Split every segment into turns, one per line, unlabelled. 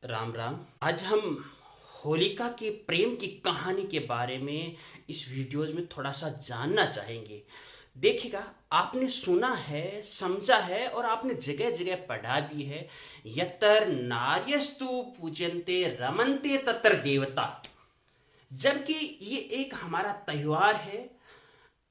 राम राम। आज हम होलिका के प्रेम की कहानी के बारे में इस वीडियोज में थोड़ा सा जानना चाहेंगे। देखिएगा, आपने सुना है, समझा है और आपने जगह जगह पढ़ा भी है, यत्र नार्यस्तु पूजन्ते रमन्ते तत्र देवता। जबकि ये एक हमारा त्योहार है,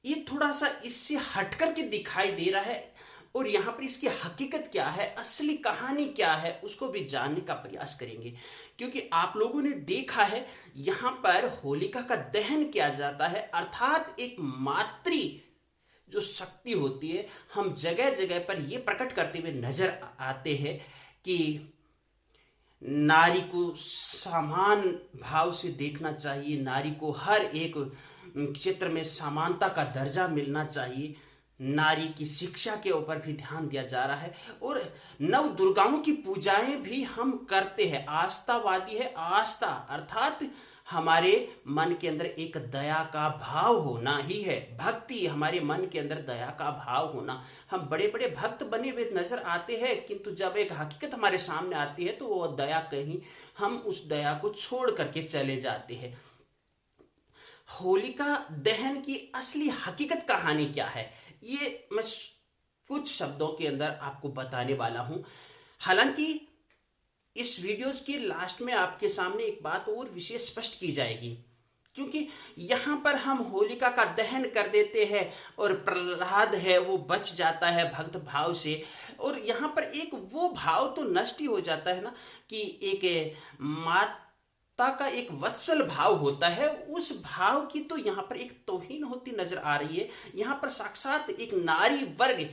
ये थोड़ा सा इससे हटकर के दिखाई दे रहा है और यहाँ पर इसकी हकीकत क्या है, असली कहानी क्या है, उसको भी जानने का प्रयास करेंगे। क्योंकि आप लोगों ने देखा है यहाँ पर होलिका का दहन किया जाता है, अर्थात एक मातृ जो शक्ति होती है, हम जगह जगह पर यह प्रकट करते हुए नजर आते हैं कि नारी को समान भाव से देखना चाहिए, नारी को हर एक क्षेत्र में समानता का दर्जा मिलना चाहिए, नारी की शिक्षा के ऊपर भी ध्यान दिया जा रहा है और नव दुर्गाओं की पूजाएं भी हम करते हैं। आस्थावादी है, आस्था अर्थात हमारे मन के अंदर एक दया का भाव होना ही है, भक्ति, हमारे मन के अंदर दया का भाव होना। हम बड़े बड़े भक्त बने हुए नजर आते हैं, किंतु जब एक हकीकत हमारे सामने आती है तो वो दया कहीं हम उस दया को छोड़ करके चले जाते हैं। होलिका दहन की असली हकीकत कहानी क्या है, ये मैं कुछ शब्दों के अंदर आपको बताने वाला हूं। हालांकि इस वीडियोस के लास्ट में आपके सामने एक बात और विशेष स्पष्ट की जाएगी, क्योंकि यहां पर हम होलिका का दहन कर देते हैं और प्रहलाद है वो बच जाता है भक्त भाव से, और यहां पर एक वो भाव तो नष्ट ही हो जाता है ना कि एक माता का एक वत्सल भाव होता है, उस भाव की तो यहाँ पर एक तौहीन होती नजर आ रही है। यहाँ पर साक्षात एक नारी वर्ग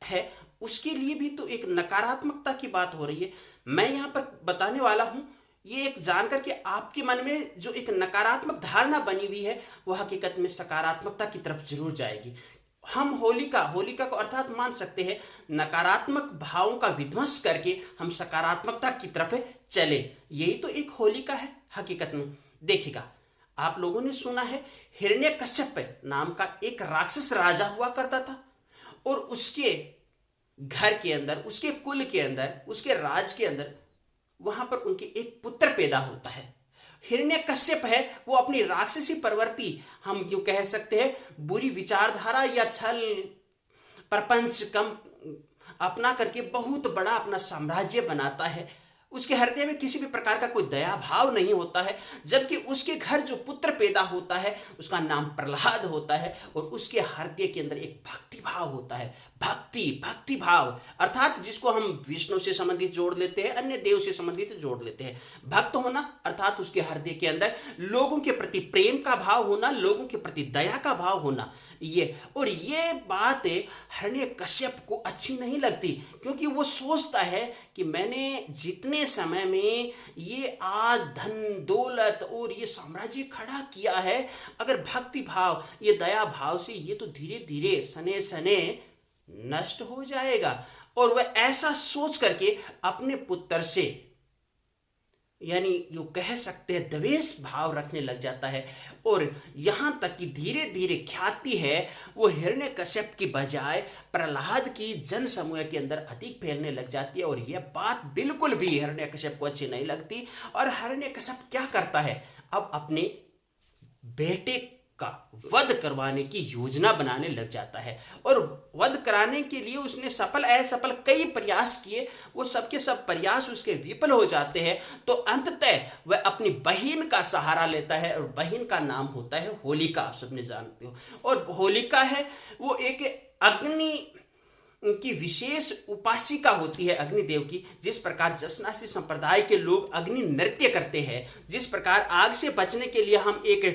है, उसके लिए भी तो एक नकारात्मकता की बात हो रही है। मैं यहाँ पर बताने वाला हूँ, ये एक जानकर के आपके मन में जो एक नकारात्मक धारणा बनी हुई है वह हकीकत में सकारात्मकता की तरफ जरूर जाएगी। हम होलिका को अर्थात मान सकते हैं नकारात्मक भावों का विध्वंस करके हम सकारात्मकता की तरफ चले, यही तो एक होलिका है हकीकत में। देखिएगा, आप लोगों ने सुना है हिरण्यकश्यप नाम का एक राक्षस राजा हुआ करता था और उसके घर के अंदर, उसके कुल के अंदर, उसके राज के अंदर वहां पर उनके एक पुत्र पैदा होता है। हिरण्यकश्यप है वो अपनी राक्षसी प्रवृत्ति, हम क्यों कह सकते हैं बुरी विचारधारा या छल प्रपंच कम अपना करके बहुत बड़ा अपना साम्राज्य बनाता है। उसके हृदय में किसी भी प्रकार का कोई दया भाव नहीं होता है, जबकि उसके घर जो पुत्र पैदा होता है उसका नाम प्रहलाद होता है और उसके हृदय के अंदर एक भक्ति भाव होता है। भक्ति भाव अर्थात जिसको हम विष्णु से संबंधित जोड़ लेते हैं, अन्य देव से संबंधित जोड़ लेते हैं। भक्त होना अर्थात उसके हृदय के अंदर लोगों के प्रति प्रेम का भाव होना, लोगों के प्रति दया का भाव होना। ये बात हिरण्यकश्यप को अच्छी नहीं लगती, क्योंकि वो सोचता है कि मैंने जितने समय में ये आज धन दौलत और ये साम्राज्य खड़ा किया है, अगर भक्ति भाव, ये दया भाव से ये तो धीरे धीरे सने सने नष्ट हो जाएगा। और वह ऐसा सोच करके अपने पुत्र से, यानी यो कह सकते हैं द्वेष भाव रखने लग जाता है, और यहां तक कि धीरे धीरे ख्याति है वो हिरण्यकश्यप की बजाय प्रहलाद की जन समूह के अंदर अधिक फैलने लग जाती है। और यह बात बिल्कुल भी हिरण्यकश्यप को अच्छी नहीं लगती और हिरण्यकश्यप क्या करता है, अब अपने बेटे का वध करवाने की योजना बनाने लग जाता है। और वध कराने के लिए उसने सफल असफल कई प्रयास किए, वो सबके सब प्रयास उसके विफल हो जाते हैं। तो अंततः वह अपनी बहन का सहारा लेता है और बहन का नाम होता है होलिका, आप सबने जानते हो। और होलिका है वो एक अग्नि की विशेष उपासिका होती है, अग्निदेव की। जिस प्रकार जसनासी संप्रदाय के लोग अग्नि नृत्य करते हैं, जिस प्रकार आग से बचने के लिए हम एक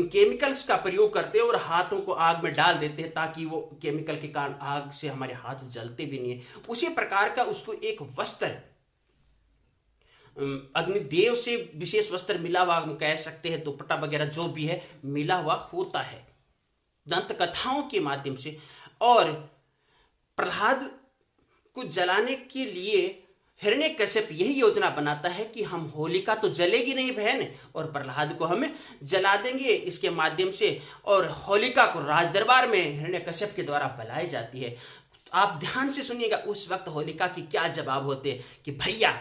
केमिकल्स का प्रयोग करते हैं और हाथों को आग में डाल देते हैं ताकि वो केमिकल के कारण आग से हमारे हाथ जलते भी नहीं है, उसी प्रकार का उसको एक वस्त्र, अग्निदेव से विशेष वस्त्र मिला हुआ हम कह सकते हैं, दुपट्टा वगैरह जो भी है मिला हुआ होता है दंत कथाओं के माध्यम से। और प्रहलाद को जलाने के लिए हिरण्यकश्यप यही योजना बनाता है कि हम होलिका तो जलेगी नहीं बहन, और प्रहलाद को हमें जला देंगे इसके माध्यम से, और होलिका को राजदरबार में हिरण्यकश्यप के द्वारा बुलाई जाती है। आप ध्यान से सुनिएगा, उस वक्त होलिका की क्या जवाब होते कि भैया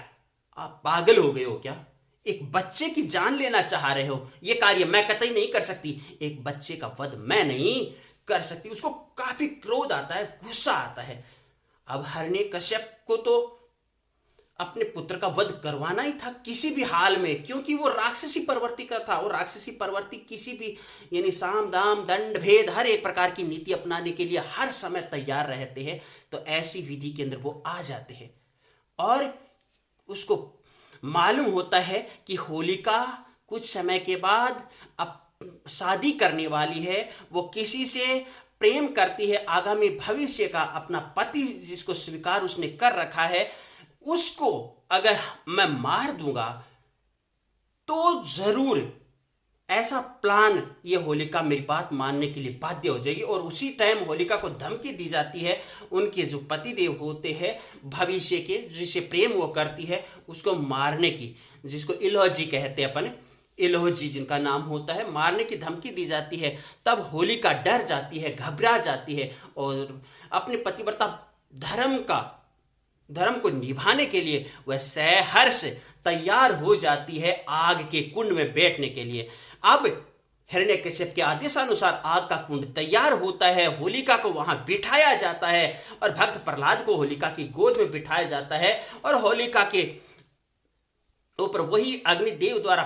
आप पागल हो गए हो क्या? एक बच्चे की जान लेना चाह रहे हो? यह कार्य मैं कतई नहीं कर सकती। एक बच्चे का वध मैं नहीं कर सकती। उसको काफी क्रोध आता है, गुस्सा आता है। अब हिरण्यकश्यप को तो अपने पुत्र का वध करवाना ही था किसी भी हाल में, क्योंकि वो राक्षसी प्रवृत्ति का था। और राक्षसी प्रवृत्ति किसी भी यानी साम दाम दंड भेद हर एक प्रकार की नीति अपनाने के लिए हर समय तैयार रहते हैं। तो ऐसी विधि के अंदर वो आ जाते हैं और उसको मालूम होता है कि होलिका कुछ समय के बाद अब शादी करने वाली है। वो किसी से प्रेम करती है, आगामी भविष्य का अपना पति जिसको स्वीकार उसने कर रखा है, उसको अगर मैं मार दूंगा तो जरूर ऐसा प्लान ये होलिका मेरी बात मानने के लिए बाध्य हो जाएगी। और उसी टाइम होलिका को धमकी दी जाती है उनके जो पतिदेव होते हैं भविष्य के, जिसे प्रेम वो करती है, उसको मारने की, जिसको इलोजी कहते हैं अपन, इलोजी जिनका नाम होता है, मारने की धमकी दी जाती है। तब होलिका डर जाती है, घबरा जाती है और अपने पतिव्रता धर्म को निभाने के लिए वह सहर्ष तैयार हो जाती है आग के कुंड में बैठने के लिए। अब हिरण्यकश्यप के आदेशानुसार आग का कुंड तैयार होता है, होलिका को वहां बिठाया जाता है और भक्त प्रहलाद को होलिका की गोद में बिठाया जाता है और होलिका के ऊपर वही अग्निदेव द्वारा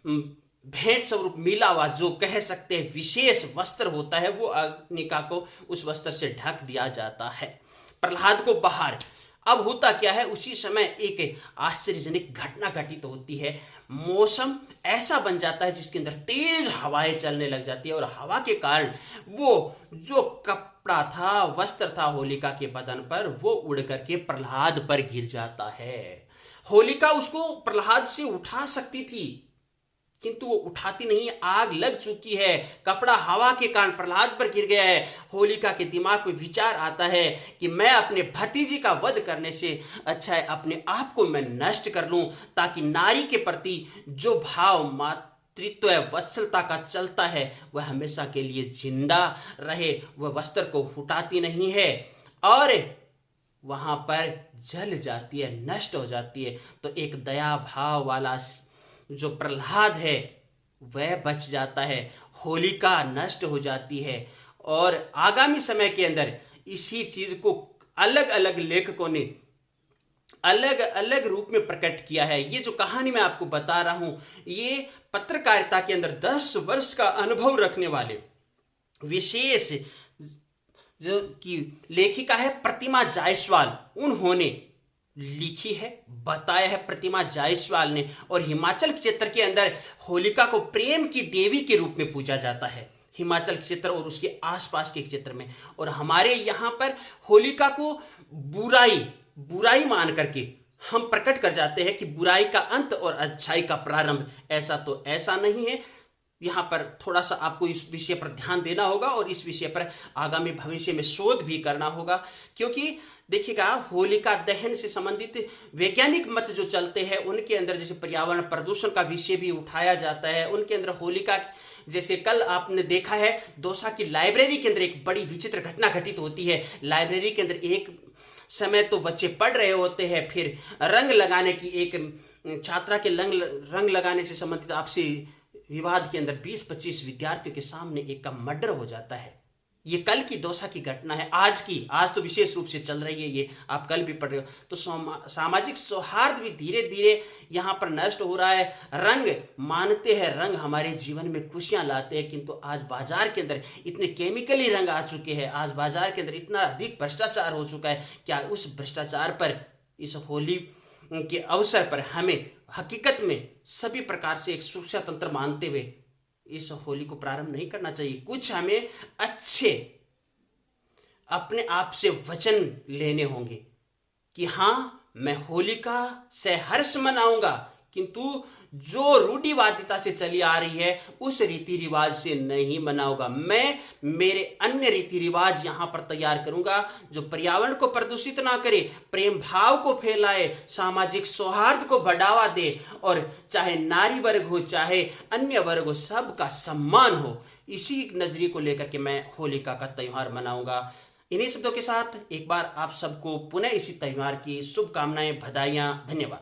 भेंट स्वरूप मिला हुआ जो कह सकते हैं विशेष वस्त्र होता है, वो अग्निका को उस वस्त्र से ढक दिया जाता है। प्रहलाद को बाहर। अब होता क्या है, उसी समय एक आश्चर्यजनक घटना घटित होती है। मौसम ऐसा बन जाता है जिसके अंदर तेज हवाएं चलने लग जाती है और हवा के कारण वो जो कपड़ा था, वस्त्र था होलिका के बदन पर, वो उड़ करके प्रहलाद पर गिर जाता है। होलिका उसको प्रहलाद से उठा सकती थी किंतु वो उठाती नहीं, आग लग चुकी है, कपड़ा हवा के कारण प्रहलाद पर गिर गया है। होलिका के दिमाग में विचार आता है कि मैं अपने भतीजी का वध करने से अच्छा है अपने आप को मैं नष्ट कर लूं, ताकि नारी के प्रति जो भाव मातृत्व वत्सलता का चलता है वह हमेशा के लिए जिंदा रहे। वह वस्त्र को उठाती नहीं है और वहां पर जल जाती है, नष्ट हो जाती है। तो एक दया भाव वाला जो प्रहलाद है वह बच जाता है, होलिका नष्ट हो जाती है। और आगामी समय के अंदर इसी चीज को अलग अलग लेखकों ने अलग अलग रूप में प्रकट किया है। ये जो कहानी मैं आपको बता रहा हूं, ये पत्रकारिता के अंदर 10 वर्ष का अनुभव रखने वाले विशेष जो की लेखिका है प्रतिमा जायसवाल, उन्होंने लिखी है, बताया है प्रतिमा जायसवाल ने। और हिमाचल क्षेत्र के अंदर होलिका को प्रेम की देवी के रूप में पूजा जाता है, हिमाचल क्षेत्र और उसके आसपास के क्षेत्र में। और हमारे यहाँ पर होलिका को बुराई मान करके हम प्रकट कर जाते हैं कि बुराई का अंत और अच्छाई का प्रारंभ। ऐसा नहीं है। यहाँ पर थोड़ा सा आपको इस विषय पर ध्यान देना होगा और इस विषय पर आगामी भविष्य में शोध भी करना होगा, क्योंकि देखिएगा होलिका दहन से संबंधित वैज्ञानिक मत जो चलते हैं उनके अंदर जैसे पर्यावरण प्रदूषण का विषय भी उठाया जाता है। उनके अंदर होलिका, जैसे कल आपने देखा है दौसा की लाइब्रेरी के अंदर एक बड़ी विचित्र घटना घटित होती है। लाइब्रेरी के अंदर एक समय तो बच्चे पढ़ रहे होते हैं, फिर रंग लगाने की एक छात्रा के रंग लगाने से संबंधित आपसी विवाद के अंदर 20-25 विद्यार्थियों के सामने एक का मर्डर हो जाता है। ये कल की दौसा की घटना है। आज तो विशेष रूप से चल रही है, ये आप कल भी पढ़ रहे हो। तो सामाजिक सौहार्द भी धीरे धीरे यहाँ पर नष्ट हो रहा है। रंग मानते हैं, रंग हमारे जीवन में खुशियां लाते हैं, किंतु आज बाजार के अंदर इतने केमिकली रंग आ चुके हैं, आज बाजार के अंदर इतना अधिक भ्रष्टाचार हो चुका है। क्या उस भ्रष्टाचार पर इस होली के अवसर पर हमें हकीकत में सभी प्रकार से एक सुरक्षा तंत्र मानते हुए इस होली को प्रारंभ नहीं करना चाहिए? कुछ हमें अच्छे अपने आप से वचन लेने होंगे कि हां मैं होलिका से हर्ष मनाऊंगा, किंतु जो रूढ़िवादिता से चली आ रही है उस रीति रिवाज से नहीं मनाऊंगा। मैं मेरे अन्य रीति रिवाज यहां पर तैयार करूंगा जो पर्यावरण को प्रदूषित ना करे, प्रेम भाव को फैलाए, सामाजिक सौहार्द को बढ़ावा दे और चाहे नारी वर्ग हो चाहे अन्य वर्ग हो सबका सम्मान हो। इसी नजरिए को लेकर के मैं होलिका का त्योहार मनाऊंगा। इन्हीं शब्दों के साथ एक बार आप सबको पुनः इसी त्योहार की शुभकामनाएं, बधाइयां, धन्यवाद।